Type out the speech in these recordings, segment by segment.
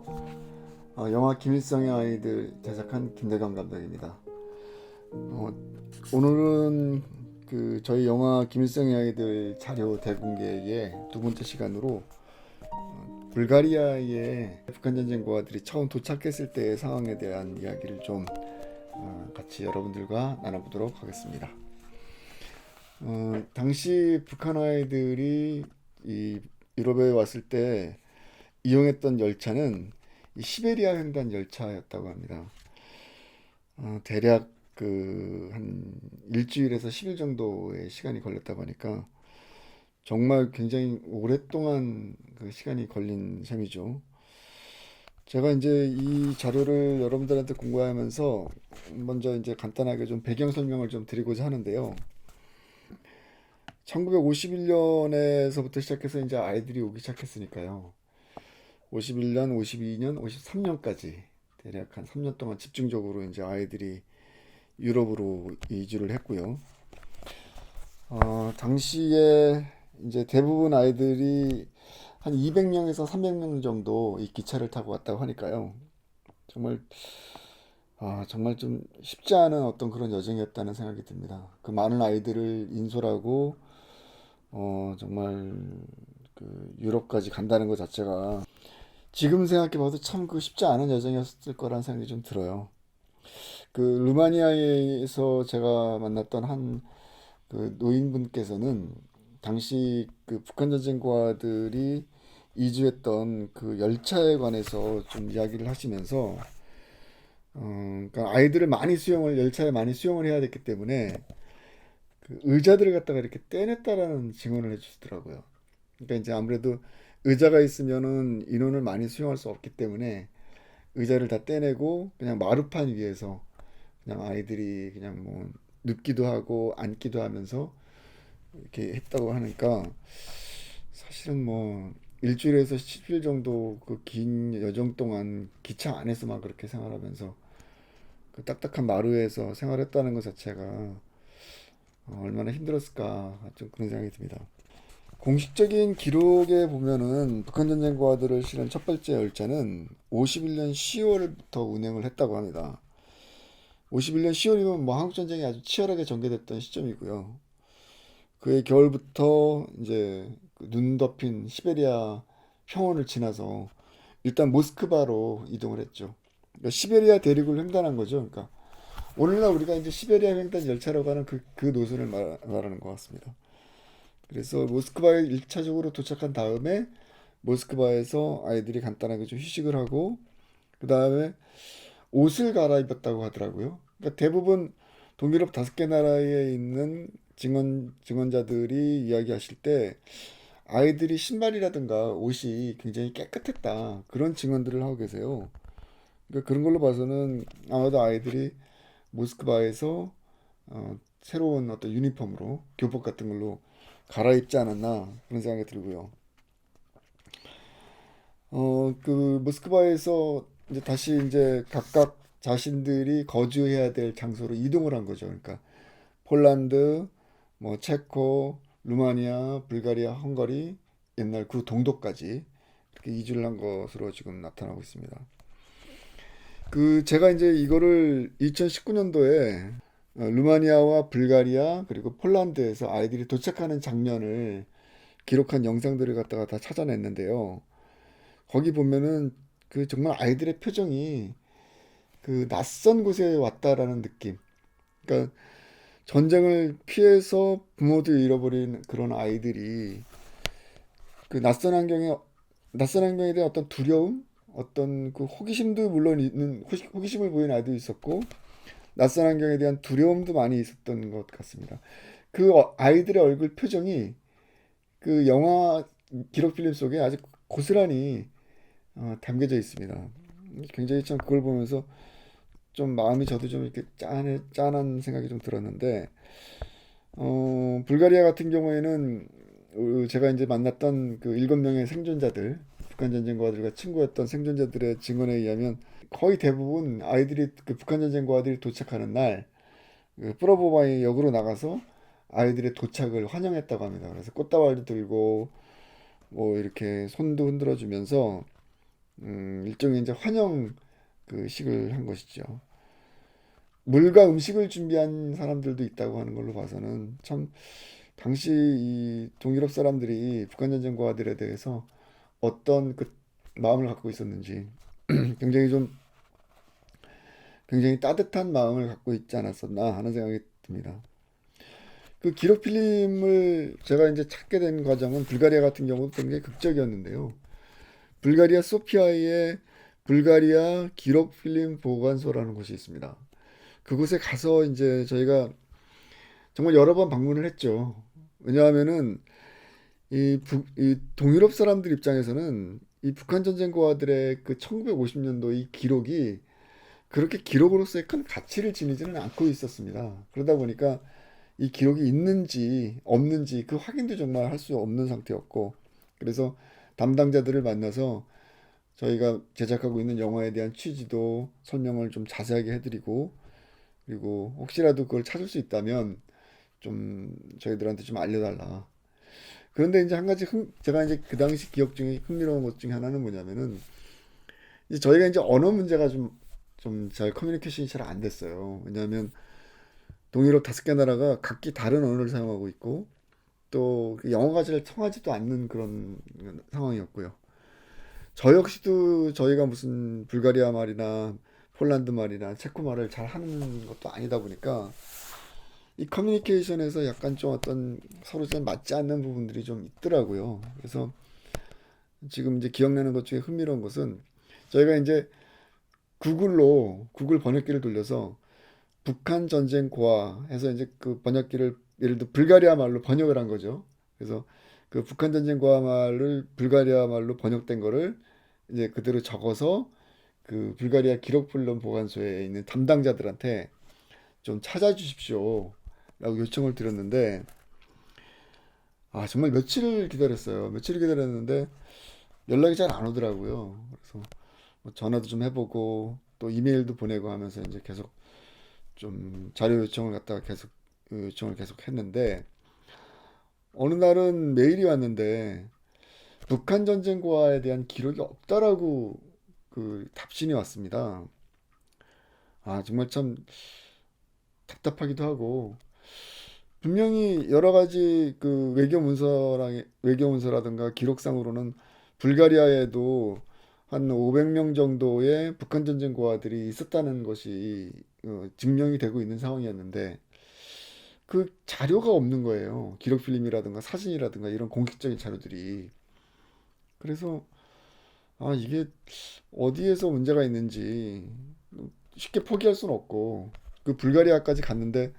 안녕하세요. 영화 김일성의 아이들 제작한 김대강 감독입니다. 오늘은 저희 영화 김일성의 아이들 자료 대공개의 두 번째 시간으로 불가리아에 북한 전쟁과들이 처음 도착했을 때의 상황에 대한 이야기를 좀 같이 여러분들과 나눠보도록 하겠습니다. 당시 북한 아이들이 이 유럽에 왔을 때 이용했던 열차는 이 시베리아 횡단 열차였다고 합니다. 대략 한 일주일에서 10일 정도의 시간이 걸렸다고 하니까 정말 굉장히 오랫동안 그 시간이 걸린 셈이죠. 제가 이제 이 자료를 여러분들한테 공부하면서 먼저 이제 간단하게 좀 배경 설명을 좀 드리고자 하는데요. 1951년에서부터 시작해서 이제 아이들이 오기 시작했으니까요. 51년, 52년, 53년까지 대략 한 3년 동안 집중적으로 이제 아이들이 유럽으로 이주를 했고요. 당시에 이제 대부분 아이들이 한 200명에서 300명 정도 이 기차를 타고 왔다고 하니까요. 정말 정말 좀 쉽지 않은 어떤 그런 여정이었다는 생각이 듭니다. 그 많은 아이들을 인솔하고 정말 유럽까지 간다는 것 자체가 지금 생각해봐도 참 그 쉽지 않은 여정이었을 거라는 생각이 좀 들어요. 루마니아에서 제가 만났던 한 노인분께서는 당시 북한 전쟁과들이 이주했던 그 열차에 관해서 좀 이야기를 하시면서 그러니까 아이들을 많이 수용을 열차에 많이 수용을 해야 됐기 때문에 그 의자들을 갖다가 이렇게 떼냈다라는 증언을 해주시더라고요. 그러니까 이제 아무래도 의자가 있으면은 인원을 많이 수용할 수 없기 때문에 의자를 다 떼내고 그냥 마루판 위에서 그냥 아이들이 그냥 뭐 눕기도 하고 앉기도 하면서 이렇게 했다고 하니까 사실은 뭐 일주일에서 10일 정도 그 긴 여정 동안 기차 안에서만 그렇게 생활하면서 그 딱딱한 마루에서 생활했다는 것 자체가 얼마나 힘들었을까 좀 그런 생각이 듭니다. 공식적인 기록에 보면은 북한 전쟁과들을 실은 첫 번째 열차는 51년 10월부터 운행을 했다고 합니다. 51년 10월이면 뭐 한국 전쟁이 아주 치열하게 전개됐던 시점이고요. 그해 겨울부터 이제 그눈 덮인 시베리아 평원을 지나서 일단 모스크바로 이동을 했죠. 그러니까 시베리아 대륙을 횡단한 거죠. 그러니까 오늘날 우리가 이제 시베리아 횡단 열차라고 하는 그 노선을 말하는 것 같습니다. 그래서 모스크바에 1차적으로 도착한 다음에 모스크바에서 아이들이 간단하게 좀 휴식을 하고 그 다음에 옷을 갈아입었다고 하더라고요. 그러니까 대부분 동유럽 5개 나라에 있는 증언자들이 이야기하실 때 아이들이 신발이라든가 옷이 굉장히 깨끗했다 그런 증언들을 하고 계세요. 그러니까 그런 걸로 봐서는 아마도 아이들이 모스크바에서 새로운 어떤 유니폼으로 교복 같은 걸로 갈아입지 않았나 그런 생각이 들고요. 모스크바에서 이제 다시 이제 각각 자신들이 거주해야 될 장소로 이동을 한 거죠. 그러니까 폴란드, 뭐 체코, 루마니아, 불가리아, 헝가리, 옛날 구 동독까지 이렇게 이주를 한 것으로 지금 나타나고 있습니다. 제가 이제 이거를 2019년도에 루마니아와 불가리아 그리고 폴란드에서 아이들이 도착하는 장면을 기록한 영상들을 갖다가 다 찾아냈는데요. 거기 보면은 그 정말 아이들의 표정이 그 낯선 곳에 왔다라는 느낌. 그러니까 전쟁을 피해서 부모도 잃어버린 그런 아이들이 그 낯선 환경에 대한 어떤 두려움, 어떤 그 호기심도 물론 있는 호기심을 보이는 아이도 있었고 낯선 환경에 대한 두려움도 많이 있었던 것 같습니다. 아이들의 얼굴 표정이 그 영화 기록 필름 속에 아주 고스란히 담겨져 있습니다. 굉장히 참 그걸 보면서 좀 마음이 저도 좀 이렇게 짠한 생각이 좀 들었는데, 불가리아 같은 경우에는 제가 이제 만났던 그 7명의 생존자들, 북한 전쟁과들과 친구였던 생존자들의 증언에 의하면 거의 대부분 아이들이 그 북한 전쟁과들이 도착하는 날, 프로보바이 역으로 나가서 아이들의 도착을 환영했다고 합니다. 그래서 꽃다발도 들고 뭐 이렇게 손도 흔들어 주면서 일종의 이제 환영 그 식을 한 것이죠. 물과 음식을 준비한 사람들도 있다고 하는 걸로 봐서는 참 당시 이 동유럽 사람들이 북한 전쟁과들에 대해서 어떤 그 마음을 갖고 있었는지 굉장히 좀 굉장히 따뜻한 마음을 갖고 있지 않았었나 하는 생각이 듭니다. 그 기록 필름을 제가 이제 찾게 된 과정은 불가리아 같은 경우도 굉장히 극적이었는데요. 불가리아 소피아에 불가리아 기록 필름 보관소라는 곳이 있습니다. 그곳에 가서 이제 저희가 정말 여러 번 방문을 했죠. 왜냐하면은 이 동유럽 사람들 입장에서는 이 북한 전쟁과들의 그 1950년도 이 기록이 그렇게 기록으로서의 큰 가치를 지니지는 않고 있었습니다. 그러다 보니까 이 기록이 있는지 없는지 그 확인도 정말 할 수 없는 상태였고, 그래서 담당자들을 만나서 저희가 제작하고 있는 영화에 대한 취지도 설명을 좀 자세하게 해드리고, 그리고 혹시라도 그걸 찾을 수 있다면 좀 저희들한테 좀 알려달라. 그런데 이제 한 가지 제가 이제 그 당시 기억 중에 흥미로운 것 중에 하나는 뭐냐면은 이제 저희가 이제 언어 문제가 좀 잘 커뮤니케이션이 잘 안 됐어요. 왜냐하면 동유럽 5개 나라가 각기 다른 언어를 사용하고 있고 또그 영어가 잘 통하지도 않는 그런 상황이었고요. 저 역시도 저희가 무슨 불가리아 말이나 폴란드 말이나 체코 말을 잘 하는 것도 아니다 보니까 이 커뮤니케이션에서 약간 좀 어떤 서로 좀 맞지 않는 부분들이 좀 있더라고요. 그래서 지금 이제 기억나는 것 중에 흥미로운 것은 저희가 이제 구글 번역기를 돌려서 북한 전쟁 고아 해서 이제 그 번역기를 예를 들어 불가리아 말로 번역을 한 거죠. 그래서 그 북한 전쟁 고아 말을 불가리아 말로 번역된 거를 이제 그대로 적어서 그 불가리아 기록불론 보관소에 있는 담당자들한테 좀 찾아주십시오 라고 요청을 드렸는데 정말 며칠을 기다렸어요. 며칠을 기다렸는데 연락이 잘 안 오더라고요. 그래서 뭐 전화도 좀 해보고 또 이메일도 보내고 하면서 이제 계속 좀 자료 요청을 갖다가 계속 요청을 계속 했는데 어느 날은 메일이 왔는데 북한 전쟁과에 대한 기록이 없다라고 그 답신이 왔습니다. 정말 참 답답하기도 하고 분명히 여러 가지 그 외교 문서라든가 기록상으로는 불가리아에도 한 500명 정도의 북한 전쟁 고아들이 있었다는 것이 증명이 되고 있는 상황이었는데 그 자료가 없는 거예요. 기록 필름이라든가 사진이라든가 이런 공식적인 자료들이. 그래서 이게 어디에서 문제가 있는지 쉽게 포기할 수는 없고 그 불가리아까지 갔는데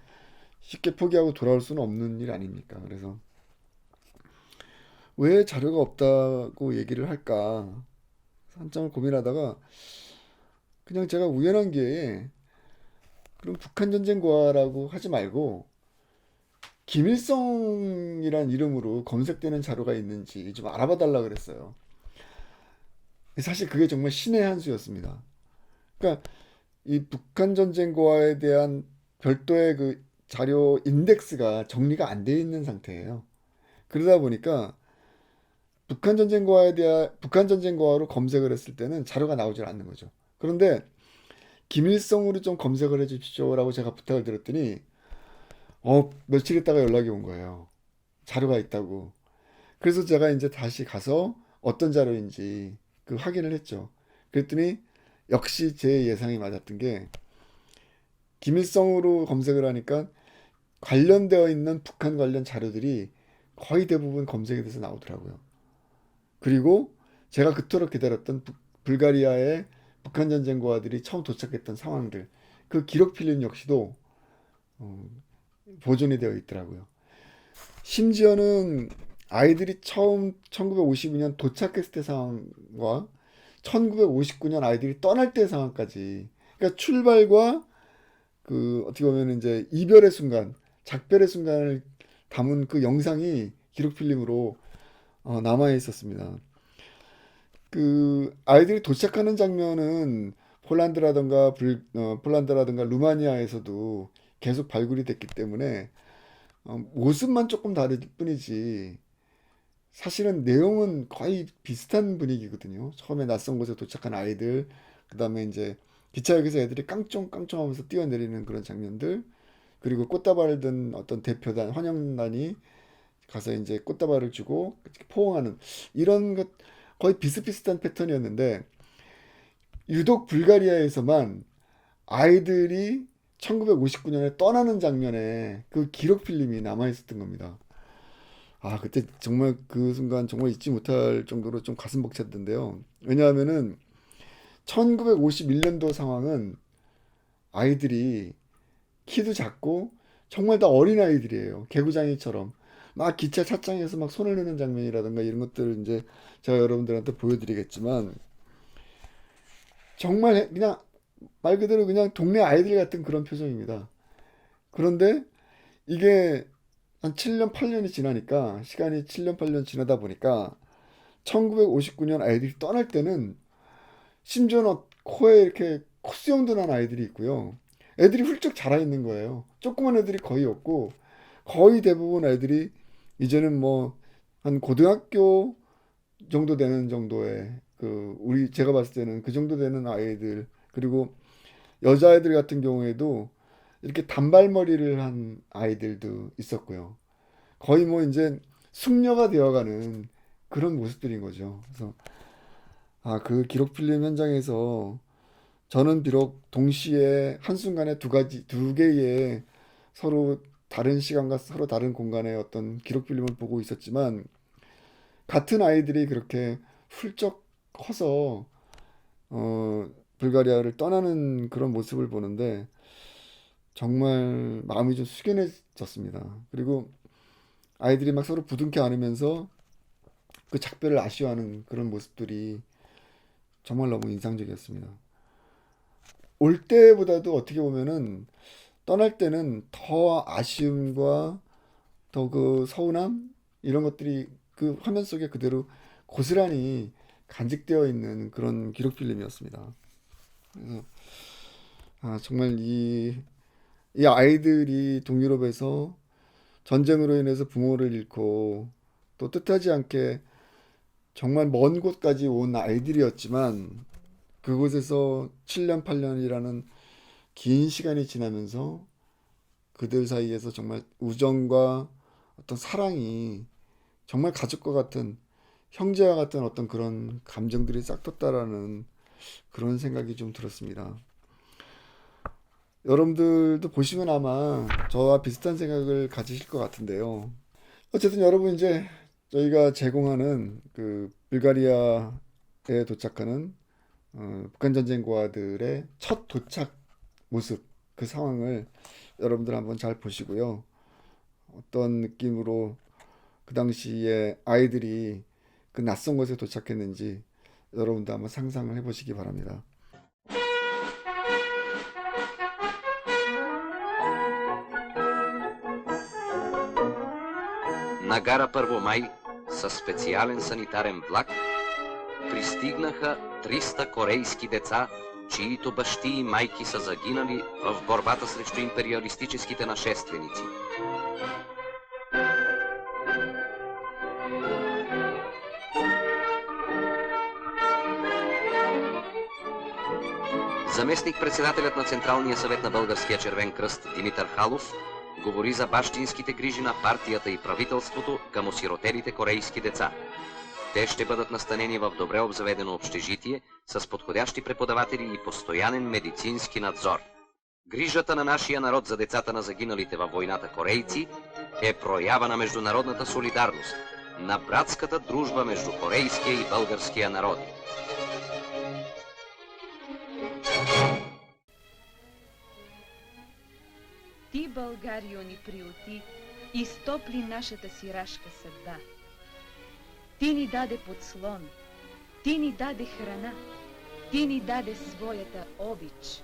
쉽게 포기하고 돌아올 수는 없는 일 아닙니까? 그래서 왜 자료가 없다고 얘기를 할까 한참을 고민하다가 그냥 제가 우연한 기회에 그럼 북한 전쟁 고아라고 하지 말고 김일성이란 이름으로 검색되는 자료가 있는지 좀 알아봐 달라 그랬어요. 사실 그게 정말 신의 한 수였습니다. 그러니까 이 북한 전쟁과에 대한 별도의 그 자료 인덱스가 정리가 안 돼 있는 상태예요. 그러다 보니까 북한 전쟁과로 검색을 했을 때는 자료가 나오질 않는 거죠. 그런데 김일성으로 좀 검색을 해 주십시오라고 제가 부탁을 드렸더니 며칠 있다가 연락이 온 거예요. 자료가 있다고. 그래서 제가 이제 다시 가서 어떤 자료인지 그 확인을 했죠. 그랬더니 역시 제 예상이 맞았던 게 김일성으로 검색을 하니까 관련되어 있는 북한 관련 자료들이 거의 대부분 검색이 돼서 나오더라고요. 그리고 제가 그토록 기다렸던 불가리아의 북한 전쟁 고아들이 처음 도착했던 상황들, 그 기록 필름 역시도 어, 보존이 되어 있더라고요. 심지어는 아이들이 처음 1952년 도착했을 때 상황과 1959년 아이들이 떠날 때 상황까지, 그러니까 출발과 그 어떻게 보면 이제 이별의 순간, 작별의 순간을 담은 그 영상이 기록 필름으로 남아 있었습니다. 그 아이들이 도착하는 장면은 폴란드라든가 루마니아에서도 계속 발굴이 됐기 때문에 모습만 조금 다를 뿐이지 사실은 내용은 거의 비슷한 분위기거든요. 처음에 낯선 곳에 도착한 아이들, 그 다음에 이제 기차역에서 애들이 깡총깡총 하면서 뛰어내리는 그런 장면들, 그리고 꽃다발을 든 어떤 대표단, 환영단이 가서 이제 꽃다발을 주고 포옹하는 이런 것 거의 비슷비슷한 패턴이었는데 유독 불가리아에서만 아이들이 1959년에 떠나는 장면에 그 기록 필름이 남아 있었던 겁니다. 아, 그때 정말 그 순간 정말 잊지 못할 정도로 좀 가슴 벅찼던데요. 왜냐하면은 1951년도 상황은 아이들이 키도 작고 정말 다 어린 아이들이에요. 개구장이처럼 막 기차 찻장에서 막 손을 내는 장면이라든가 이런 것들을 이제 제가 여러분들한테 보여드리겠지만 정말 그냥 말 그대로 그냥 동네 아이들 같은 그런 표정입니다. 그런데 이게 한 7년, 8년이 지나니까 시간이 7년, 8년 지나다 보니까 1959년 아이들이 떠날 때는 심지어는 코에 이렇게 콧수염도 난 아이들이 있고요. 애들이 훌쩍 자라 있는 거예요. 조그만 애들이 거의 없고 거의 대부분 애들이 이제는 뭐 한 고등학교 정도 되는 정도의 그 우리 제가 봤을 때는 그 정도 되는 아이들 그리고 여자아이들 같은 경우에도 이렇게 단발머리를 한 아이들도 있었고요. 거의 뭐 이제 숙녀가 되어가는 그런 모습들인 거죠. 그래서 아, 그 기록 필름 현장에서 저는 비록 동시에 한순간에 두 개의 서로 다른 시간과 서로 다른 공간의 어떤 기록 필름을 보고 있었지만 같은 아이들이 그렇게 훌쩍 커서 어, 불가리아를 떠나는 그런 모습을 보는데 정말 마음이 좀 숙연해졌습니다. 그리고 아이들이 막 서로 부둥켜 안으면서 그 작별을 아쉬워하는 그런 모습들이 정말 너무 인상적이었습니다. 올 때보다도 어떻게 보면은 떠날 때는 더 아쉬움과 더 그 서운함 이런 것들이 그 화면 속에 그대로 고스란히 간직되어 있는 그런 기록 필름이었습니다. 그래서 아, 정말 이 아이들이 동유럽에서 전쟁으로 인해서 부모를 잃고 또 뜻하지 않게 정말 먼 곳까지 온 아이들이었지만 그곳에서 7년, 8년이라는 긴 시간이 지나면서 그들 사이에서 정말 우정과 어떤 사랑이 정말 가족과 같은 형제와 같은 어떤 그런 감정들이 싹 텄다라는 그런 생각이 좀 들었습니다. 여러분들도 보시면 아마 저와 비슷한 생각을 가지실 것 같은데요. 어쨌든 여러분 이제 저희가 제공하는 그 불가리아에 도착하는 북한 전쟁과들의 첫 도착 모습 그 상황을 여러분들 한번 잘 보시고요. 어떤 느낌으로 그 당시에 아이들이 그 낯선 곳에 도착했는지 여러분도 한번 상상을 해보시기 바랍니다. На гара Първомай със специален санитарен влак пристигнаха 300 корейски деца, чиито бащи и майки са загинали в борбата срещу империалистическите нашественици. Заместник-председателят на Централния съвет на Българския червен кръст Димитър Халов говори за бащинските грижи на партията и правителството към осиротелите корейски деца. Те ще бъдат настанени в добре обзаведено общежитие с подходящи преподаватели и постоянен медицински надзор. Грижата на нашия народ за децата на загиналите във войната корейци е проява на международната солидарност, на братската дружба между корейския и българския народи. Ти, Българио, ни приюти, изтопли нашата сирашка съдба. Ти ни даде подслон, ти ни даде храна, ти ни даде своята обич.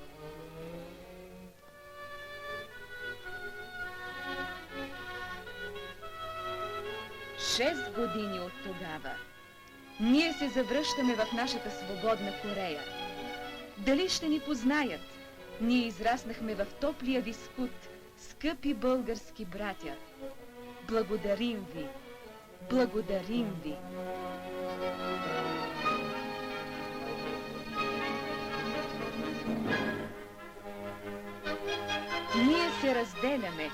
Шест години от тогава ние се завръщаме в нашата свободна Корея. Дали ще ни познаят? Ние израснахме в топлия вискут, скъпи български братя. Благодарим ви! благодарим ви. Ние се разделяме,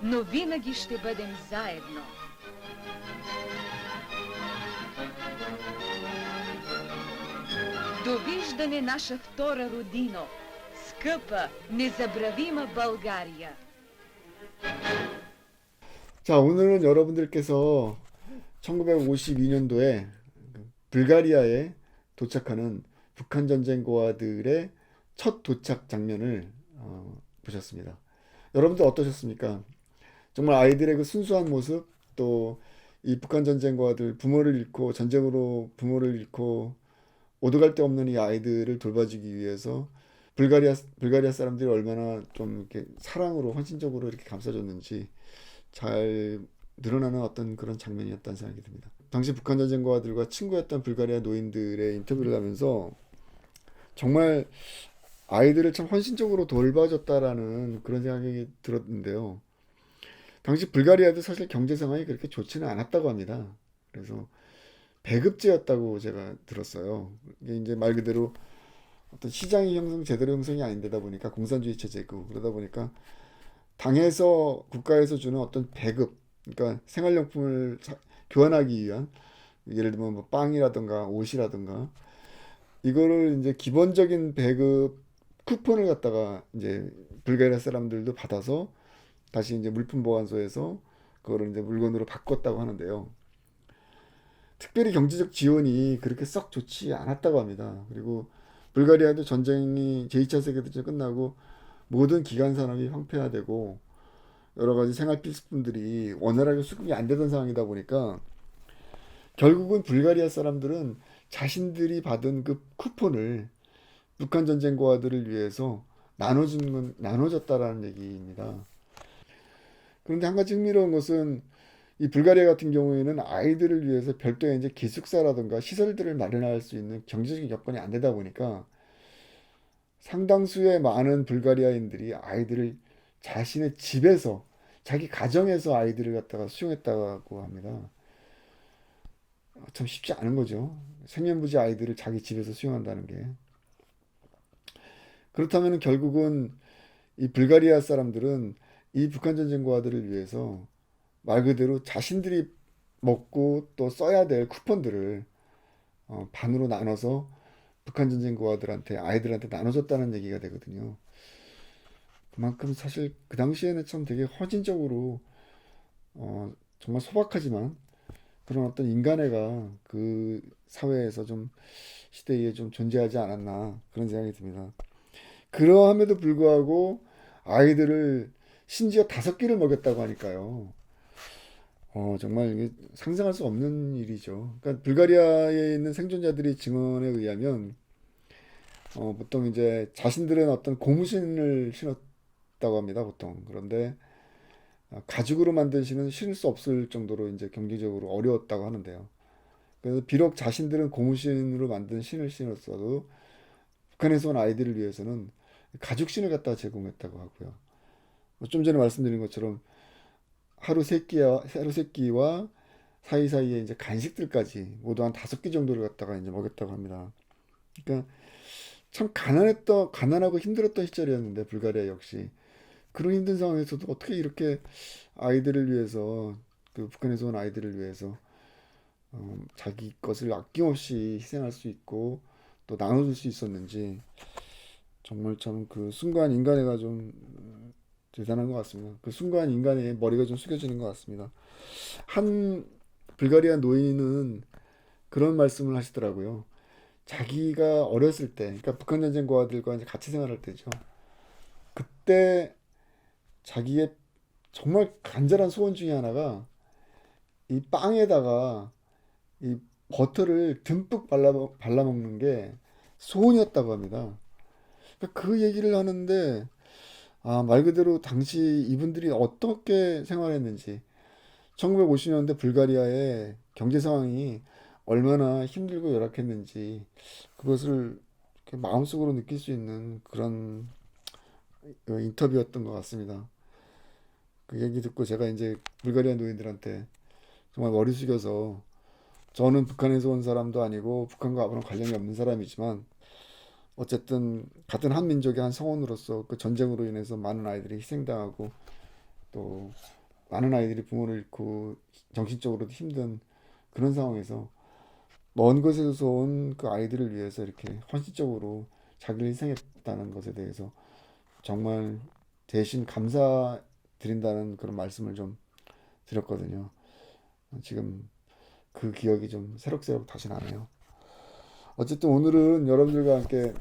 но винаги ще бъдем заедно. Довиждане, наша втора родино, скъпа, незабравима България. 자, 오늘은 여러분들께서 1952년도에 불가리아에 도착하는 북한 전쟁고아들의 첫 도착 장면을 보셨습니다. 여러분들 어떠셨습니까? 정말 아이들의 그 순수한 모습, 또 이 북한 전쟁고아들 부모를 잃고 전쟁으로 부모를 잃고 오도갈 데 없는 이 아이들을 돌봐주기 위해서 불가리아 사람들이 얼마나 좀 이렇게 사랑으로 헌신적으로 이렇게 감싸줬는지 잘 늘어나는 어떤 그런 장면이었다는 생각이 듭니다. 당시 북한 전쟁고아들과 친구였던 불가리아 노인들의 인터뷰를 하면서 정말 아이들을 참 헌신적으로 돌봐줬다라는 그런 생각이 들었는데요. 당시 불가리아도 사실 경제 상황이 그렇게 좋지는 않았다고 합니다. 그래서 배급제였다고 제가 들었어요. 이게 이제 말 그대로 어떤 시장이 제대로 형성이 안 되다 보니까 공산주의 체제고 그러다 보니까 당에서 국가에서 주는 어떤 배급, 그러니까 생활용품을 교환하기 위한 예를 들면 뭐 빵이라든가 옷이라든가 이거를 이제 기본적인 배급 쿠폰을 갖다가 이제 불가리아 사람들도 받아서 다시 이제 물품 보관소에서 그거를 이제 물건으로 바꿨다고 하는데요. 특별히 경제적 지원이 그렇게 썩 좋지 않았다고 합니다. 그리고 불가리아도 전쟁이 제2차 세계대전이 끝나고 모든 기간 산업이 황폐화되고 여러 가지 생활 필수품들이 원활하게 수급이 안 되던 상황이다 보니까 결국은 불가리아 사람들은 자신들이 받은 그 쿠폰을 북한 전쟁고아들을 위해서 나눠줬다라는 얘기입니다. 그런데 한 가지 흥미로운 것은 이 불가리아 같은 경우에는 아이들을 위해서 별도의 이제 기숙사라든가 시설들을 마련할 수 있는 경제적인 여건이 안 되다 보니까 상당수의 많은 불가리아인들이 아이들을 자신의 집에서 자기 가정에서 아이들을 갖다가 수용했다고 합니다. 참 쉽지 않은 거죠. 생년부지 아이들을 자기 집에서 수용한다는 게. 그렇다면 결국은 이 불가리아 사람들은 이 북한 전쟁고아들을 위해서 말 그대로 자신들이 먹고 또 써야 될 쿠폰들을 반으로 나눠서 북한 전쟁고아들한테 아이들한테 나눠줬다는 얘기가 되거든요. 그만큼 사실 그 당시에는 참 되게 헌신적으로 정말 소박하지만 그런 어떤 인간애가 그 사회에서 좀 시대에 좀 존재하지 않았나 그런 생각이 듭니다. 그러함에도 불구하고 아이들을 심지어 5끼를 먹였다고 하니까요. 정말 이게 상상할 수 없는 일이죠. 그러니까 불가리아에 있는 생존자들의 증언에 의하면 보통 이제 자신들은 어떤 고무신을 신었다고 합니다, 보통. 그런데 가죽으로 만든 신은 신을 수 없을 정도로 이제 경제적으로 어려웠다고 하는데요. 그래서 비록 자신들은 고무신으로 만든 신을 신었어도 북한에서 온 아이들을 위해서는 가죽신을 갖다 제공했다고 하고요. 좀 전에 말씀드린 것처럼 하루 세 끼와 사이사이에 이제 간식들까지 모두 한 5끼 정도를 갖다가 이제 먹였다고 합니다. 그러니까 참 가난하고 힘들었던 시절이었는데 불가리아 역시 그런 힘든 상황에서도 어떻게 이렇게 아이들을 위해서 그 북한에서 온 아이들을 위해서 자기 것을 아낌없이 희생할 수 있고 또 나눠줄 수 있었는지 정말 참 그 순간 인간애가 좀 대단한 것 같습니다. 그 순간 인간의 머리가 좀 숙여지는 것 같습니다. 한 불가리아 노인은 그런 말씀을 하시더라고요. 자기가 어렸을 때, 그러니까 북한 전쟁 고아들과 이제 같이 생활할 때죠. 그때 자기의 정말 간절한 소원 중에 하나가 이 빵에다가 이 버터를 듬뿍 발라먹는 게 소원이었다고 합니다. 그러니까 그 얘기를 하는데 말 그대로 당시 이분들이 어떻게 생활했는지 1950년대 불가리아의 경제 상황이 얼마나 힘들고 열악했는지 그것을 이렇게 마음속으로 느낄 수 있는 그런 인터뷰였던 것 같습니다. 그 얘기 듣고 제가 이제 불가리아 노인들한테 정말 머리 숙여서 저는 북한에서 온 사람도 아니고 북한과 아무런 관련이 없는 사람이지만 어쨌든 같은 한 민족의 한 성원으로서 그 전쟁으로 인해서 많은 아이들이 희생당하고 또 많은 아이들이 부모를 잃고 정신적으로도 힘든 그런 상황에서 먼 곳에서 온 그 아이들을 위해서 이렇게 헌신적으로 자기를 희생했다는 것에 대해서 정말 대신 감사드린다는 그런 말씀을 좀 드렸거든요. 지금 그 기억이 좀 새록새록 다시 나네요. 어쨌든 오늘은 여러분들과 함께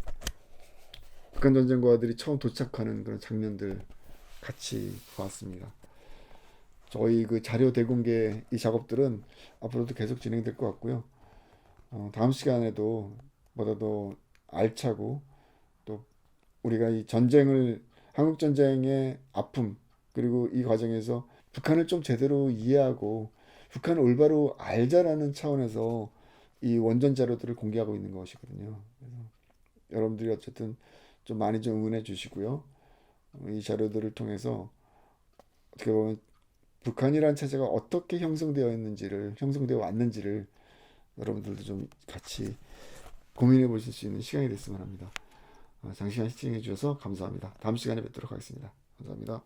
북한 전쟁과들이 처음 도착하는 그런 장면들 같이 보았습니다. 저희 그 자료 대공개 이 작업들은 앞으로도 계속 진행될 것 같고요. 다음 시간에도 보다 더 알차고 또 우리가 이 전쟁을 한국 전쟁의 아픔 그리고 이 과정에서 북한을 좀 제대로 이해하고 북한을 올바로 알자라는 차원에서 이 원전 자료들을 공개하고 있는 것이거든요. 그래서 여러분들이 어쨌든 좀 많이 좀 응원해 주시고요. 이 자료들을 통해서 어떻게 보면 북한이라는 체제가 어떻게 형성되어 왔는지를 여러분들도 좀 같이 고민해 보실 수 있는 시간이 됐으면 합니다. 장시간 시청해 주셔서 감사합니다. 다음 시간에 뵙도록 하겠습니다. 감사합니다.